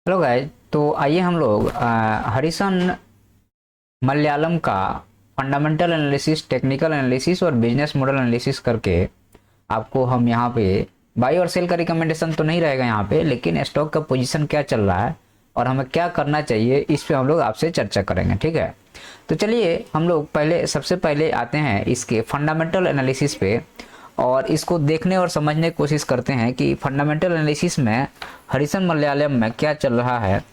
Hello guys. तो आइए हम लोग हरिसन मलयालम का फंडामेंटल एनालिसिस, टेक्निकल एनालिसिस और बिजनेस मॉडल एनालिसिस करके आपको हम यहाँ पे बाई और सेल का रिकमेंडेशन तो नहीं रहेगा यहाँ पे, लेकिन स्टॉक का पोजीशन क्या चल रहा है और हमें क्या करना चाहिए इस पे हम लोग आपसे चर्चा करेंगे। ठीक है, तो चलिए हम लोग सबसे पहले आते हैं इसके फंडामेंटल एनालिसिस पे और इसको देखने और समझने की कोशिश करते हैं कि फंडामेंटल एनालिसिस में हरिसन मलयालम में क्या चल रहा है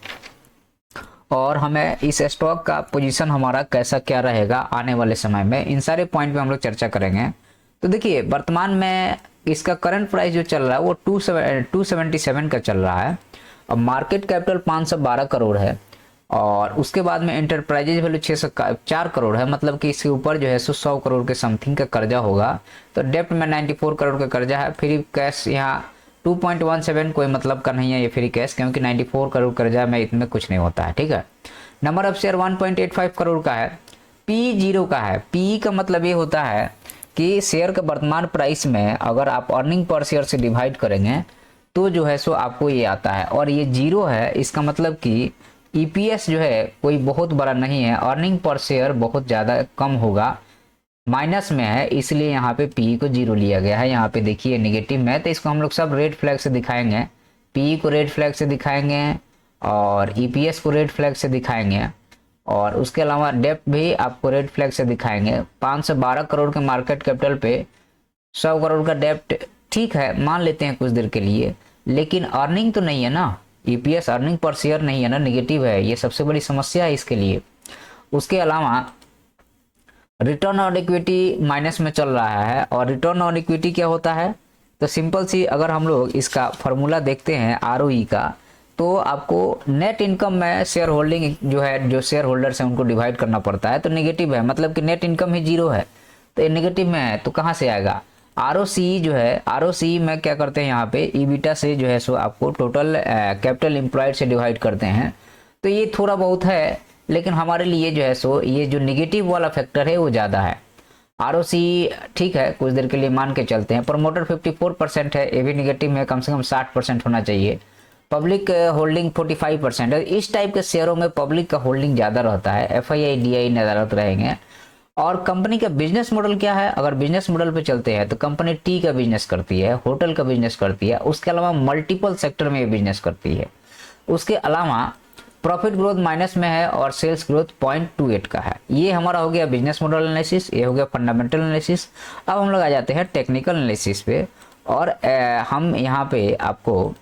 और हमें इस स्टॉक का पोजीशन हमारा कैसा क्या रहेगा आने वाले समय में। इन सारे पॉइंट पे हम लोग चर्चा करेंगे। तो देखिए, वर्तमान में इसका करंट प्राइस जो चल रहा है वो 277 का चल रहा है और मार्केट कैपिटल 512 करोड़ है और उसके बाद में एंटरप्राइजेज वैल्यू 604 करोड़ है। मतलब कि इसके ऊपर जो है 100 करोड़ के समथिंग का कर्जा होगा। तो डेप्ट में 94 करोड़ का कर्जा है। फ्री कैश यहाँ 2.17 कोई मतलब का नहीं है ये फ्री कैश, क्योंकि 94 करोड़ कर्जा में इतने कुछ नहीं होता है। ठीक है, नंबर ऑफ शेयर 1.85 करोड़ का है। पी जीरो का है। पी का मतलब ये होता है कि शेयर का वर्तमान प्राइस में अगर आप अर्निंग पर शेयर से डिवाइड करेंगे तो जो है सो आपको ये आता है और ये जीरो है। इसका मतलब कि ईपीएस जो है कोई बहुत बड़ा नहीं है, अर्निंग पर शेयर बहुत ज़्यादा कम होगा, माइनस में है, इसलिए यहाँ पे पी को जीरो लिया गया है। यहाँ पे देखिए निगेटिव में, तो इसको हम लोग सब रेड फ्लैग से दिखाएंगे। पी को रेड फ्लैग से दिखाएंगे और ईपीएस को रेड फ्लैग से दिखाएंगे और उसके अलावा डेप्ट भी आपको रेड फ्लैग से दिखाएंगे। 512 करोड़ के मार्केट कैपिटल पे 100 करोड़ का डेप्ट, ठीक है मान लेते हैं कुछ देर के लिए, लेकिन अर्निंग तो नहीं है ना, ईपीएस अर्निंग पर शेयर नहीं है ना, निगेटिव है। ये सबसे बड़ी समस्या है इसके लिए। उसके अलावा रिटर्न ऑन इक्विटी माइनस में चल रहा है और रिटर्न ऑन इक्विटी क्या होता है, तो सिंपल सी अगर हम लोग इसका फॉर्मूला देखते हैं आरओई का, तो आपको नेट इनकम में शेयर होल्डिंग जो है, जो शेयर होल्डर्स हैं उनको डिवाइड करना पड़ता है। तो नेगेटिव है, मतलब कि नेट इनकम ही जीरो है, तो ये नेगेटिव में है तो कहाँ से आएगा। आरओसी जो है, आरओसी में क्या करते हैं यहाँ पे ईबिटा से जो है सो आपको टोटल कैपिटल एम्प्लॉयड से डिवाइड करते हैं। तो ये थोड़ा बहुत है, लेकिन हमारे लिए जो है सो ये जो निगेटिव वाला फैक्टर है वो ज़्यादा है। आरओसी ठीक है, कुछ देर के लिए मान के चलते हैं। प्रमोटर 54% है, ये भी निगेटिव में, कम से कम 60% होना चाहिए। पब्लिक होल्डिंग 45% है। इस टाइप के शेयरों में पब्लिक का होल्डिंग ज़्यादा रहता है, एफआईआई डीआई नज़ारत रहेंगे। और कंपनी का बिजनेस मॉडल क्या है, अगर बिजनेस मॉडल पे चलते हैं तो कंपनी टी का बिजनेस करती है, होटल का बिजनेस करती है, उसके अलावा मल्टीपल सेक्टर में ये बिजनेस करती है। उसके अलावा प्रॉफिट ग्रोथ माइनस में है और सेल्स ग्रोथ 0.28 का है। ये हमारा हो गया बिजनेस मॉडल एनालिसिस, ये हो गया फंडामेंटल एनालिसिस। अब हम लोग आ जाते हैं टेक्निकल एनालिसिस पे और हम यहाँ पे आपको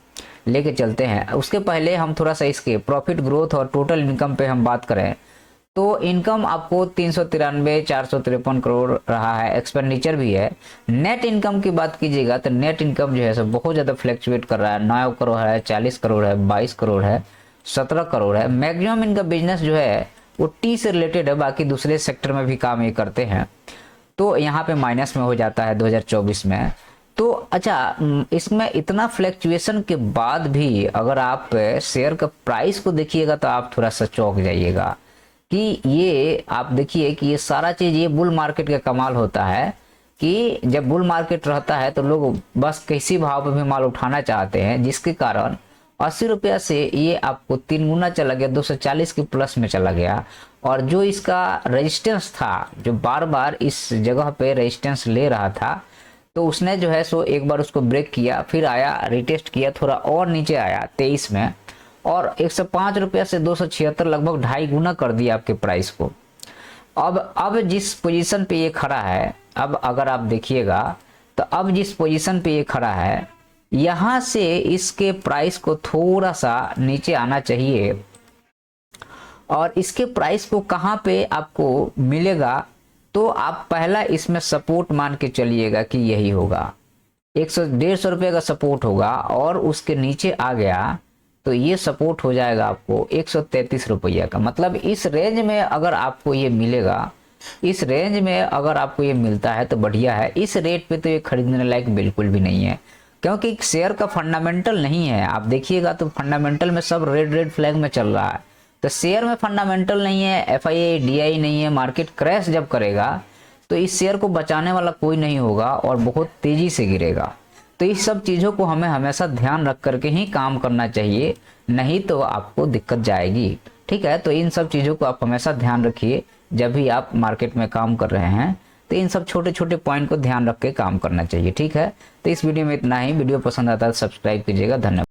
लेके चलते हैं। उसके पहले हम थोड़ा सा इसके प्रॉफिट ग्रोथ और टोटल इनकम पे हम बात करें तो इनकम आपको 393 453 करोड़ रहा है, एक्सपेंडिचर भी है। नेट इनकम की बात कीजिएगा तो नेट इनकम जो है सब बहुत ज़्यादा फ्लैक्चुएट कर रहा है, 9 करोड़ है, 40 करोड़ है, 22 करोड़ है, 17 करोड़ है। मैक्सिमम इनका बिजनेस जो है वो टी से रिलेटेड है, बाकी दूसरे सेक्टर में भी काम ये करते हैं, तो यहाँ पे माइनस में हो जाता है 2024 में। तो अच्छा, इसमें इतना फ्लैक्चुएशन के बाद भी अगर आप शेयर का प्राइस को देखिएगा तो आप थोड़ा सा चौंक जाइएगा कि ये आप देखिए कि ये सारा चीज़, ये बुल मार्केट का कमाल होता है कि जब बुल मार्केट रहता है तो लोग बस किसी भाव पे भी माल उठाना चाहते हैं, जिसके कारण 80 रुपया से ये आपको 3 गुना चला गया, 240 के प्लस में चला गया। और जो इसका रेजिस्टेंस था, जो बार बार इस जगह पे रेजिस्टेंस ले रहा था, तो उसने जो है सो एक बार उसको ब्रेक किया, फिर आया रिटेस्ट किया, थोड़ा और नीचे आया 23 में और 105 रुपया से 276, लगभग 2.5 गुना कर दिया आपके प्राइस को। अब जिस पोजीशन पे ये खड़ा है, अब अगर आप देखिएगा तो अब जिस पोजीशन पे ये खड़ा है, यहाँ से इसके प्राइस को थोड़ा सा नीचे आना चाहिए और इसके प्राइस को कहाँ पे आपको मिलेगा, तो आप पहला इसमें सपोर्ट मान के चलिएगा कि यही होगा, 150 रुपये का सपोर्ट होगा और उसके नीचे आ गया तो ये सपोर्ट हो जाएगा आपको 133 रुपया का। मतलब इस रेंज में अगर आपको ये मिलेगा, इस रेंज में अगर आपको ये मिलता है तो बढ़िया है। इस रेट पे तो ये खरीदने लायक बिल्कुल भी नहीं है, क्योंकि शेयर का फंडामेंटल नहीं है। आप देखिएगा तो फंडामेंटल में सब रेड रेड फ्लैग में चल रहा है, तो शेयर में फंडामेंटल नहीं है, एफआईआई डीआई नहीं है। मार्केट क्रैश जब करेगा तो इस शेयर को बचाने वाला कोई नहीं होगा और बहुत तेजी से गिरेगा। तो इस सब चीज़ों को हमें हमेशा ध्यान रख करके ही काम करना चाहिए, नहीं तो आपको दिक्कत जाएगी। ठीक है, तो इन सब चीज़ों को आप हमेशा ध्यान रखिए जब भी आप मार्केट में काम कर रहे हैं, तो इन सब छोटे छोटे पॉइंट को ध्यान रख के काम करना चाहिए। ठीक है, तो इस वीडियो में इतना ही। वीडियो पसंद आता है तो सब्सक्राइब कीजिएगा। धन्यवाद।